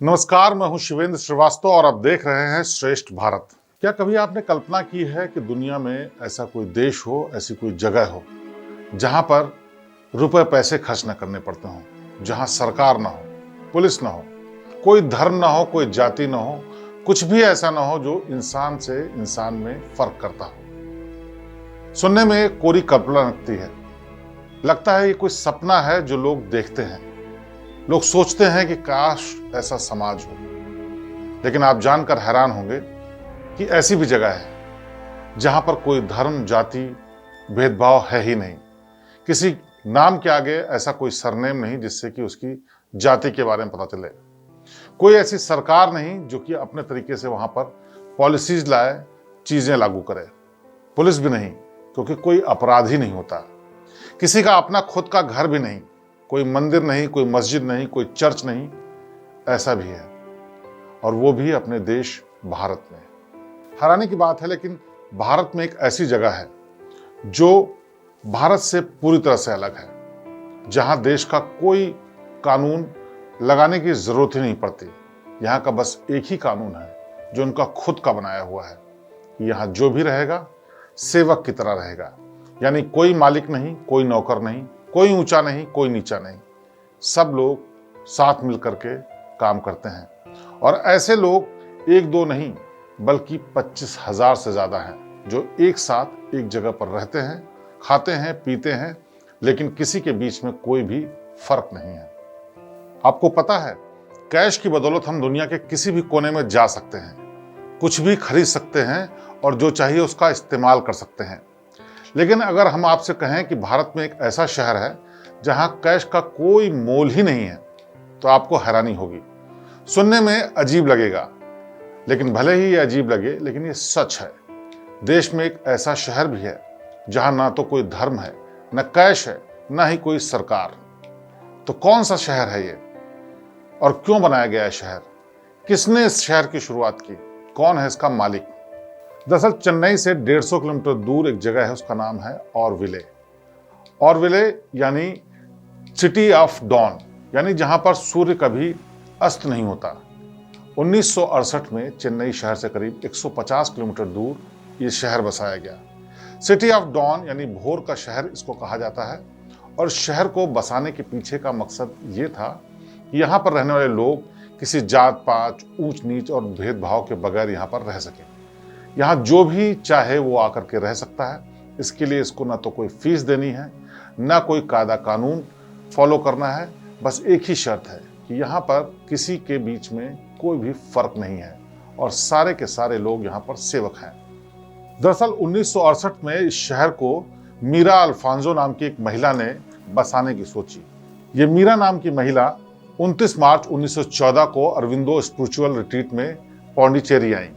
नमस्कार, मैं हूं शिवेंद्र श्रीवास्तव और आप देख रहे हैं श्रेष्ठ भारत। क्या कभी आपने कल्पना की है कि दुनिया में ऐसा कोई देश हो, ऐसी कोई जगह हो जहां पर रुपए पैसे खर्च न करने पड़ते हों, जहां सरकार ना हो, पुलिस ना हो, कोई धर्म ना हो, कोई जाति ना हो, कुछ भी ऐसा ना हो जो इंसान से इंसान में फर्क करता हो। सुनने में कोरी कल्पना लगती है, लगता है ये कोई सपना है जो लोग देखते हैं। लोग सोचते हैं कि काश ऐसा समाज हो, लेकिन आप जानकर हैरान होंगे कि ऐसी भी जगह है जहां पर कोई धर्म जाति भेदभाव है ही नहीं। किसी नाम के आगे ऐसा कोई सरनेम नहीं जिससे कि उसकी जाति के बारे में पता चले। कोई ऐसी सरकार नहीं जो कि अपने तरीके से वहां पर पॉलिसीज लाए, चीजें लागू करे। पुलिस भी नहीं, क्योंकि कोई अपराध ही नहीं होता। किसी का अपना खुद का घर भी नहीं, कोई मंदिर नहीं, कोई मस्जिद नहीं, कोई चर्च नहीं। ऐसा भी है, और वो भी अपने देश भारत में। हैरानी की बात है, लेकिन भारत में एक ऐसी जगह है जो भारत से पूरी तरह से अलग है, जहां देश का कोई कानून लगाने की जरूरत ही नहीं पड़ती। यहाँ का बस एक ही कानून है जो उनका खुद का बनाया हुआ है। यहाँ जो भी रहेगा सेवक की तरह रहेगा, यानी कोई मालिक नहीं, कोई नौकर नहीं, कोई ऊंचा नहीं, कोई नीचा नहीं। सब लोग साथ मिलकर के काम करते हैं, और ऐसे लोग एक दो नहीं बल्कि 25,000 से ज्यादा हैं जो एक साथ एक जगह पर रहते हैं, खाते हैं, पीते हैं, लेकिन किसी के बीच में कोई भी फर्क नहीं है। आपको पता है, कैश की बदौलत हम दुनिया के किसी भी कोने में जा सकते हैं, कुछ भी खरीद सकते हैं और जो चाहिए उसका इस्तेमाल कर सकते हैं। लेकिन अगर हम आपसे कहें कि भारत में एक ऐसा शहर है जहां कैश का कोई मोल ही नहीं है, तो आपको हैरानी होगी। सुनने में अजीब लगेगा, लेकिन भले ही ये अजीब लगे, लेकिन ये सच है। देश में एक ऐसा शहर भी है जहां ना तो कोई धर्म है, न कैश है, ना ही कोई सरकार। तो कौन सा शहर है ये, और क्यों बनाया गया है शहर? किसने इस शहर की शुरुआत की? कौन है इसका मालिक? दरअसल चेन्नई से 150 किलोमीटर दूर एक जगह है, उसका नाम है ऑरविले। ऑरविले यानी सिटी ऑफ डॉन, यानी जहां पर सूर्य कभी अस्त नहीं होता। 1968 में चेन्नई शहर से करीब 150 किलोमीटर दूर ये शहर बसाया गया। सिटी ऑफ डॉन यानी भोर का शहर इसको कहा जाता है, और शहर को बसाने के पीछे का मकसद ये था कि यहाँ पर रहने वाले लोग किसी जात पात, ऊंच नीच और भेदभाव के बगैर यहाँ पर रह सके। यहाँ जो भी चाहे वो आकर के रह सकता है। इसके लिए इसको ना तो कोई फीस देनी है, ना कोई कायदा कानून फॉलो करना है। बस एक ही शर्त है कि यहाँ पर किसी के बीच में कोई भी फर्क नहीं है, और सारे के सारे लोग यहाँ पर सेवक हैं। दरअसल 1968 में इस शहर को मीरा अल्फांसो नाम की एक महिला ने बसाने की सोची। ये मीरा नाम की महिला 29 मार्च 1914 को अरविंदो स्पिरिचुअल रिट्रीट में पौंडीचेरी आई।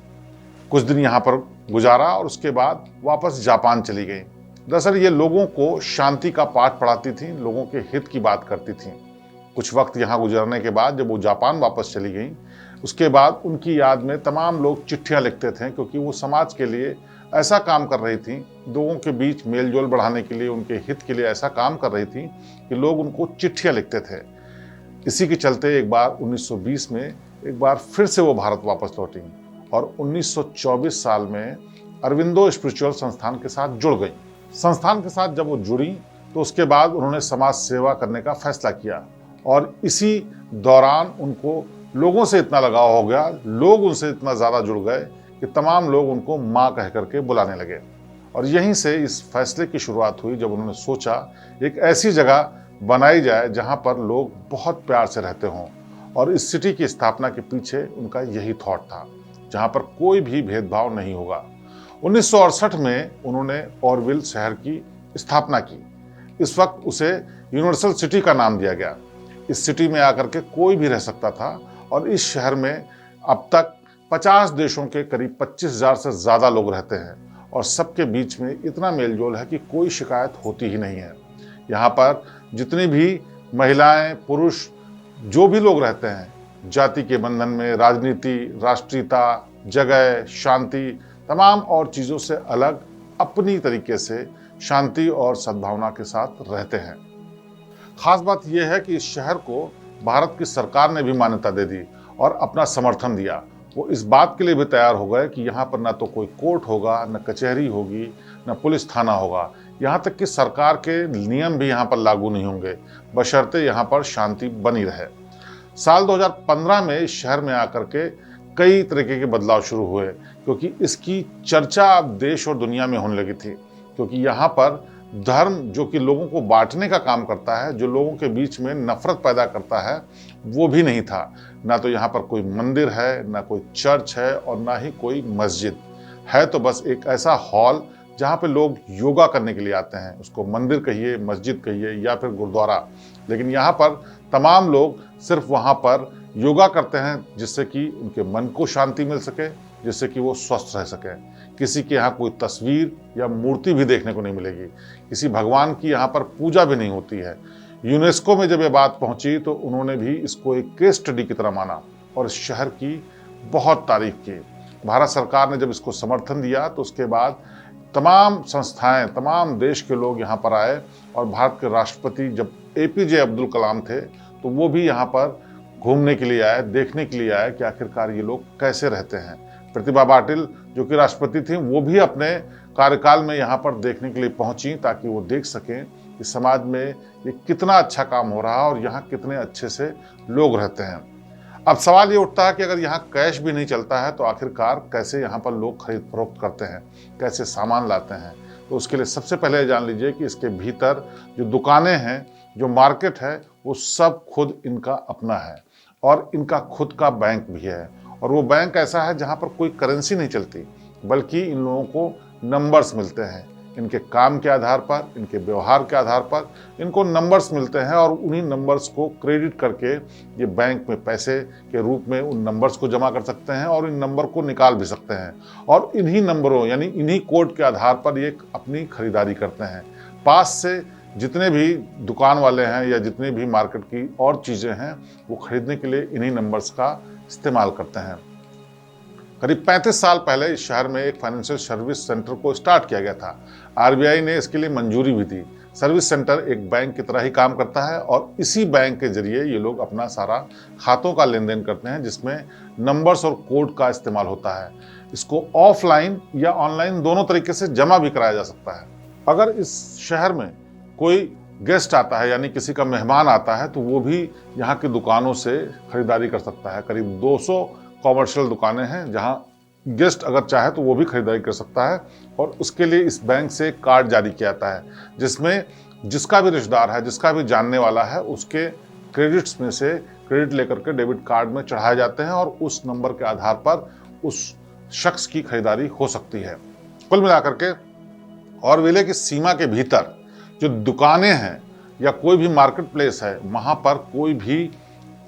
कुछ दिन यहाँ पर गुजारा और उसके बाद वापस जापान चली गई। दरअसल ये लोगों को शांति का पाठ पढ़ाती थी, लोगों के हित की बात करती थी। कुछ वक्त यहाँ गुजरने के बाद जब वो जापान वापस चली गई, उसके बाद उनकी याद में तमाम लोग चिट्ठियाँ लिखते थे, क्योंकि वो समाज के लिए ऐसा काम कर रही थी, लोगों के बीच मेल जोल बढ़ाने के लिए, उनके हित के लिए ऐसा काम कर रही थी कि लोग उनको चिट्ठियाँ लिखते थे। इसी के चलते एक बार 1920 में एक बार फिर से वो भारत वापस लौटी, और 1924 साल में अरविंदो स्पिरिचुअल संस्थान के साथ जुड़ गई। संस्थान के साथ जब वो जुड़ी तो उसके बाद उन्होंने समाज सेवा करने का फैसला किया, और इसी दौरान उनको लोगों से इतना लगाव हो गया, लोग उनसे इतना ज़्यादा जुड़ गए कि तमाम लोग उनको माँ कह करके बुलाने लगे। और यहीं से इस फैसले की शुरुआत हुई, जब उन्होंने सोचा एक ऐसी जगह बनाई जाए जहाँ पर लोग बहुत प्यार से रहते हों। और इस सिटी की स्थापना के पीछे उनका यही थॉट था, जहाँ पर कोई भी भेदभाव नहीं होगा। 1968 में उन्होंने ऑरविल शहर की स्थापना की। इस वक्त उसे यूनिवर्सल सिटी का नाम दिया गया। इस सिटी में आकर के कोई भी रह सकता था, और इस शहर में अब तक 50 देशों के करीब 25,000 से ज़्यादा लोग रहते हैं, और सबके बीच में इतना मेलजोल है कि कोई शिकायत होती ही नहीं है। यहाँ पर जितनी भी महिलाएं, पुरुष, जो भी लोग रहते हैं, जाति के बंधन में, राजनीति, राष्ट्रीयता, जगह, शांति, तमाम और चीज़ों से अलग अपनी तरीके से शांति और सद्भावना के साथ रहते हैं। खास बात यह है कि इस शहर को भारत की सरकार ने भी मान्यता दे दी, और अपना समर्थन दिया। वो इस बात के लिए भी तैयार हो गए कि यहाँ पर ना तो कोई कोर्ट होगा, न कचहरी होगी, न पुलिस थाना होगा, यहाँ तक कि सरकार के नियम भी यहाँ पर लागू नहीं होंगे, बशर्ते यहाँ पर शांति बनी रहे। साल 2015 में इस शहर में आकर के कई तरीके के बदलाव शुरू हुए, क्योंकि इसकी चर्चा अब देश और दुनिया में होने लगी थी। क्योंकि यहाँ पर धर्म, जो कि लोगों को बांटने का काम करता है, जो लोगों के बीच में नफरत पैदा करता है, वो भी नहीं था। ना तो यहाँ पर कोई मंदिर है, ना कोई चर्च है, और ना ही कोई मस्जिद है। तो बस एक ऐसा हॉल जहाँ पे लोग योगा करने के लिए आते हैं, उसको मंदिर कहिए, मस्जिद कहिए या फिर गुरुद्वारा, लेकिन यहाँ पर तमाम लोग सिर्फ वहाँ पर योगा करते हैं, जिससे कि उनके मन को शांति मिल सके, जिससे कि वो स्वस्थ रह सके। किसी के यहाँ कोई तस्वीर या मूर्ति भी देखने को नहीं मिलेगी, किसी भगवान की यहाँ पर पूजा भी नहीं होती है। यूनेस्को में जब ये बात पहुंची तो उन्होंने भी इसको एक केस स्टडी की तरह माना और इस शहर की बहुत तारीफ की। भारत सरकार ने जब इसको समर्थन दिया तो उसके बाद तमाम संस्थाएं, तमाम देश के लोग यहाँ पर आए, और भारत के राष्ट्रपति जब APJ अब्दुल कलाम थे तो वो भी यहाँ पर घूमने के लिए आए, देखने के लिए आए कि आखिरकार ये लोग कैसे रहते हैं। प्रतिभा पाटिल जो कि राष्ट्रपति थी, वो भी अपने कार्यकाल में यहाँ पर देखने के लिए पहुंची, ताकि वो देख सकें कि समाज में ये कितना अच्छा काम हो रहा है और यहाँ कितने अच्छे से लोग रहते हैं। अब सवाल ये उठता है कि अगर यहाँ कैश भी नहीं चलता है तो आखिरकार कैसे यहाँ पर लोग खरीद फरोख्त करते हैं, कैसे सामान लाते हैं। तो उसके लिए सबसे पहले जान लीजिए कि इसके भीतर जो दुकानें हैं, जो मार्केट है, वो सब खुद इनका अपना है, और इनका खुद का बैंक भी है। और वो बैंक ऐसा है जहाँ पर कोई करेंसी नहीं चलती, बल्कि इन लोगों को नंबर्स मिलते हैं। इनके काम के आधार पर, इनके व्यवहार के आधार पर इनको नंबर्स मिलते हैं, और उन्हीं नंबर्स को क्रेडिट करके ये बैंक में पैसे के रूप में उन नंबर्स को जमा कर सकते हैं, और इन नंबर को निकाल भी सकते हैं। और इन्हीं नंबरों यानी इन्हीं कोड के आधार पर ये अपनी खरीदारी करते हैं। पास से जितने भी दुकान वाले हैं या जितने भी मार्केट की और चीज़ें हैं, वो खरीदने के लिए इन्हीं नंबर्स का इस्तेमाल करते हैं। करीब 35 साल पहले इस शहर में एक फाइनेंशियल सर्विस सेंटर को स्टार्ट किया गया था। RBI ने इसके लिए मंजूरी भी दी। सर्विस सेंटर एक बैंक की तरह ही काम करता है, और इसी बैंक के जरिए ये लोग अपना सारा खातों का लेन देन करते हैं, जिसमें नंबर्स और कोड का इस्तेमाल होता है। इसको ऑफलाइन या ऑनलाइन दोनों तरीके से जमा भी कराया जा सकता है। अगर इस शहर में कोई गेस्ट आता है, यानी किसी का मेहमान आता है, तो वो भी यहाँ की दुकानों से खरीदारी कर सकता है। करीब 200 कॉमर्शियल दुकानें हैं जहाँ गेस्ट अगर चाहे तो वो भी खरीदारी कर सकता है, और उसके लिए इस बैंक से एक कार्ड जारी किया जाता है, जिसमें जिसका भी रिश्तेदार है, जिसका भी जानने वाला है, उसके क्रेडिट्स में से क्रेडिट लेकर के डेबिट कार्ड में चढ़ाए जाते हैं, और उस नंबर के आधार पर उस शख्स की खरीदारी हो सकती है। कुल मिलाकर के ऑरविले की सीमा के भीतर जो दुकानें हैं या कोई भी मार्केट प्लेस है, वहाँ पर कोई भी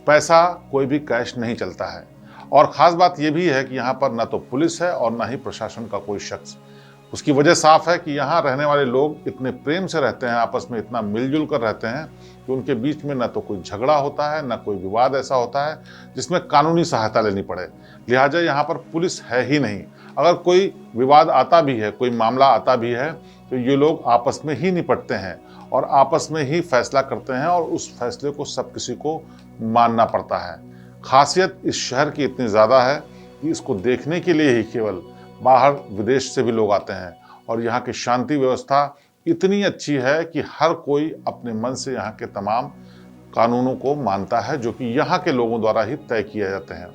पैसा, कोई भी कैश नहीं चलता है। और ख़ास बात यह भी है कि यहाँ पर ना तो पुलिस है और ना ही प्रशासन का कोई शख्स। उसकी वजह साफ है कि यहाँ रहने वाले लोग इतने प्रेम से रहते हैं, आपस में इतना मिलजुल कर रहते हैं कि उनके बीच में ना तो कोई झगड़ा होता है, ना कोई विवाद ऐसा होता है जिसमें कानूनी सहायता लेनी पड़े। लिहाजा यहाँ पर पुलिस है ही नहीं। अगर कोई विवाद आता भी है, कोई मामला आता भी है, तो ये लोग आपस में ही निपटते हैं और आपस में ही फैसला करते हैं, और उस फैसले को सब किसी को मानना पड़ता है। खासियत इस शहर की इतनी ज़्यादा है कि इसको देखने के लिए ही केवल बाहर विदेश से भी लोग आते हैं, और यहाँ की शांति व्यवस्था इतनी अच्छी है कि हर कोई अपने मन से यहाँ के तमाम कानूनों को मानता है, जो कि यहाँ के लोगों द्वारा ही तय किए जाते हैं।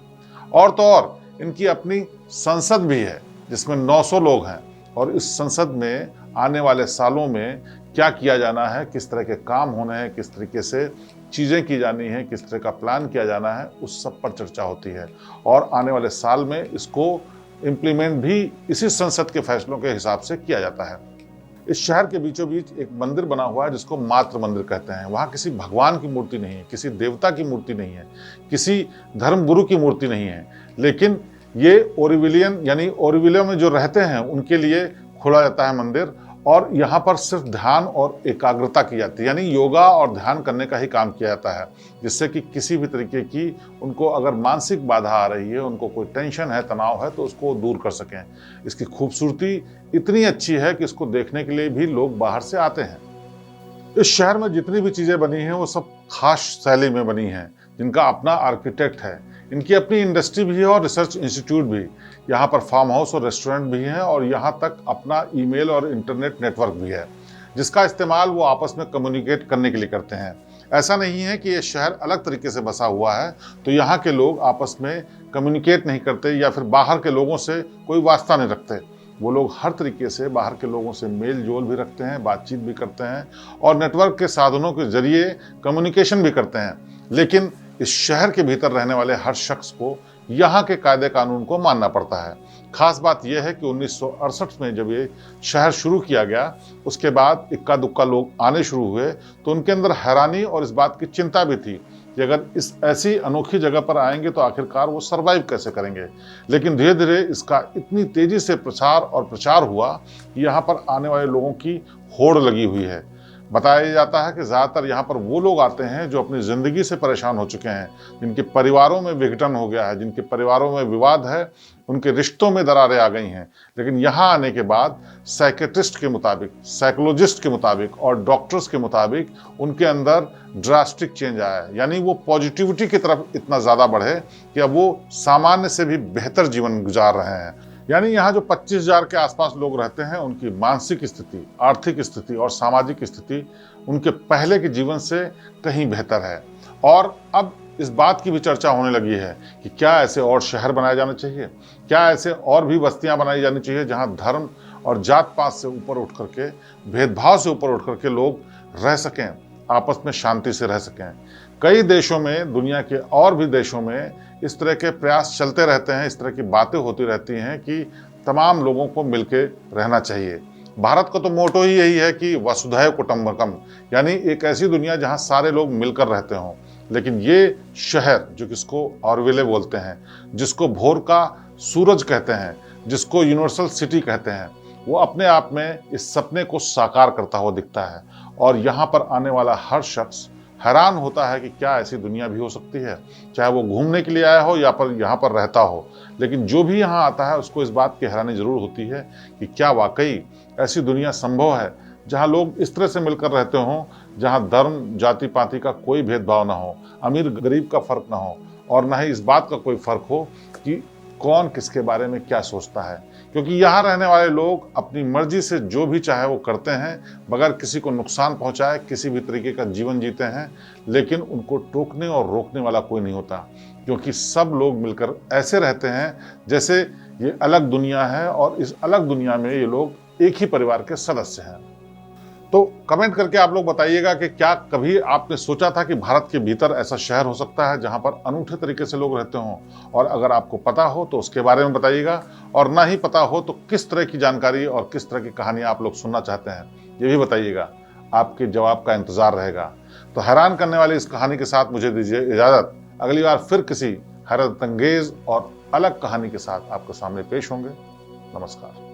और तो और इनकी अपनी संसद भी है जिसमें 900 लोग हैं, और इस संसद में आने वाले सालों में क्या किया जाना है, किस तरह के काम होने हैं, किस तरीके से चीज़ें की जानी हैं, किस तरह का प्लान किया जाना है, उस सब पर चर्चा होती है। और आने वाले साल में इसको इम्प्लीमेंट भी इसी संसद के फैसलों के हिसाब से किया जाता है। इस शहर के बीचों बीच एक मंदिर बना हुआ है जिसको मातृ मंदिर कहते हैं। वहाँ किसी भगवान की मूर्ति नहीं है, किसी देवता की मूर्ति नहीं है, किसी धर्मगुरु की मूर्ति नहीं है, लेकिन ये ओरिविलियन यानी ओरिविलिया में जो रहते हैं उनके लिए खोला जाता है मंदिर। और यहाँ पर सिर्फ ध्यान और एकाग्रता की जाती है, यानी योगा और ध्यान करने का ही काम किया जाता है, जिससे कि किसी भी तरीके की उनको अगर मानसिक बाधा आ रही है, उनको कोई टेंशन है, तनाव है, तो उसको दूर कर सकें। इसकी खूबसूरती इतनी अच्छी है कि इसको देखने के लिए भी लोग बाहर से आते हैं। इस शहर में जितनी भी चीज़ें बनी हैं वो सब खास शैली में बनी हैं, जिनका अपना आर्किटेक्ट है। इनकी अपनी इंडस्ट्री भी है और रिसर्च इंस्टीट्यूट भी। यहाँ पर फार्म हाउस और रेस्टोरेंट भी हैं और यहाँ तक अपना ईमेल और इंटरनेट नेटवर्क भी है, जिसका इस्तेमाल वो आपस में कम्युनिकेट करने के लिए करते हैं। ऐसा नहीं है कि ये शहर अलग तरीके से बसा हुआ है तो यहाँ के लोग आपस में कम्युनिकेट नहीं करते या फिर बाहर के लोगों से कोई वास्ता नहीं रखते। वो लोग हर तरीके से बाहर के लोगों से मेल जोल भी रखते हैं, बातचीत भी करते हैं और नेटवर्क के साधनों के जरिए कम्युनिकेशन भी करते हैं। लेकिन इस शहर के भीतर रहने वाले हर शख्स को यहाँ के कायदे कानून को मानना पड़ता है। खास बात यह है कि 1968 में जब ये शहर शुरू किया गया, उसके बाद इक्का दुक्का लोग आने शुरू हुए तो उनके अंदर हैरानी और इस बात की चिंता भी थी कि अगर इस ऐसी अनोखी जगह पर आएंगे तो आखिरकार वो सरवाइव कैसे करेंगे। लेकिन धीरे धीरे इसका इतनी तेजी से प्रसार और प्रचार हुआ कि यहाँ पर आने वाले लोगों की होड़ लगी हुई है। बताया जाता है कि ज़्यादातर यहाँ पर वो लोग आते हैं जो अपनी ज़िंदगी से परेशान हो चुके हैं, जिनके परिवारों में विघटन हो गया है, जिनके परिवारों में विवाद है, उनके रिश्तों में दरारें आ गई हैं। लेकिन यहाँ आने के बाद साइकेट्रिस्ट के मुताबिक, साइकोलॉजिस्ट के मुताबिक और डॉक्टर्स के मुताबिक उनके अंदर ड्रास्टिक चेंज आया है। यानी वो पॉजिटिविटी की तरफ इतना ज़्यादा बढ़े कि अब वो सामान्य से भी बेहतर जीवन गुजार रहे हैं। यानी यहाँ जो 25,000 के आसपास लोग रहते हैं, उनकी मानसिक स्थिति, आर्थिक स्थिति और सामाजिक स्थिति उनके पहले के जीवन से कहीं बेहतर है। और अब इस बात की भी चर्चा होने लगी है कि क्या ऐसे और शहर बनाए जाने चाहिए, क्या ऐसे और भी बस्तियां बनाई जानी चाहिए जहां धर्म और जात पात से ऊपर उठ करके, भेदभाव से ऊपर उठ करके लोग रह सकें, आपस में शांति से रह सकें। कई देशों में, दुनिया के और भी देशों में इस तरह के प्रयास चलते रहते हैं, इस तरह की बातें होती रहती हैं कि तमाम लोगों को मिलकर रहना चाहिए। भारत का तो मोटो ही यही है कि वसुधैव कुटुंबकम, यानी एक ऐसी दुनिया जहां सारे लोग मिलकर रहते हों। लेकिन ये शहर, जो किसको ऑरविले बोलते हैं, जिसको भोर का सूरज कहते हैं, जिसको यूनिवर्सल सिटी कहते हैं, वो अपने आप में इस सपने को साकार करता हुआ दिखता है। और यहाँ पर आने वाला हर शख्स हैरान होता है कि क्या ऐसी दुनिया भी हो सकती है, चाहे वो घूमने के लिए आया हो या पर यहाँ पर रहता हो। लेकिन जो भी यहाँ आता है उसको इस बात की हैरानी जरूर होती है कि क्या वाकई ऐसी दुनिया संभव है जहाँ लोग इस तरह से मिलकर रहते हों, जहाँ धर्म, जाति पाति का कोई भेदभाव ना हो, अमीर गरीब का फर्क ना हो और ना ही इस बात का कोई फर्क हो कि कौन किसके बारे में क्या सोचता है। क्योंकि यहाँ रहने वाले लोग अपनी मर्जी से जो भी चाहे वो करते हैं, बगैर किसी को नुकसान पहुँचाए किसी भी तरीके का जीवन जीते हैं। लेकिन उनको टोकने और रोकने वाला कोई नहीं होता, क्योंकि सब लोग मिलकर ऐसे रहते हैं जैसे ये अलग दुनिया है और इस अलग दुनिया में ये लोग एक ही परिवार के सदस्य हैं। तो कमेंट करके आप लोग बताइएगा कि क्या कभी आपने सोचा था कि भारत के भीतर ऐसा शहर हो सकता है जहां पर अनूठे तरीके से लोग रहते हों। और अगर आपको पता हो तो उसके बारे में बताइएगा, और ना ही पता हो तो किस तरह की जानकारी और किस तरह की कहानी आप लोग सुनना चाहते हैं ये भी बताइएगा। आपके जवाब का इंतजार रहेगा। तो हैरान करने वाली इस कहानी के साथ मुझे दीजिए इजाजत। अगली बार फिर किसी हैरत अंगेज और अलग कहानी के साथ आपके सामने पेश होंगे। नमस्कार।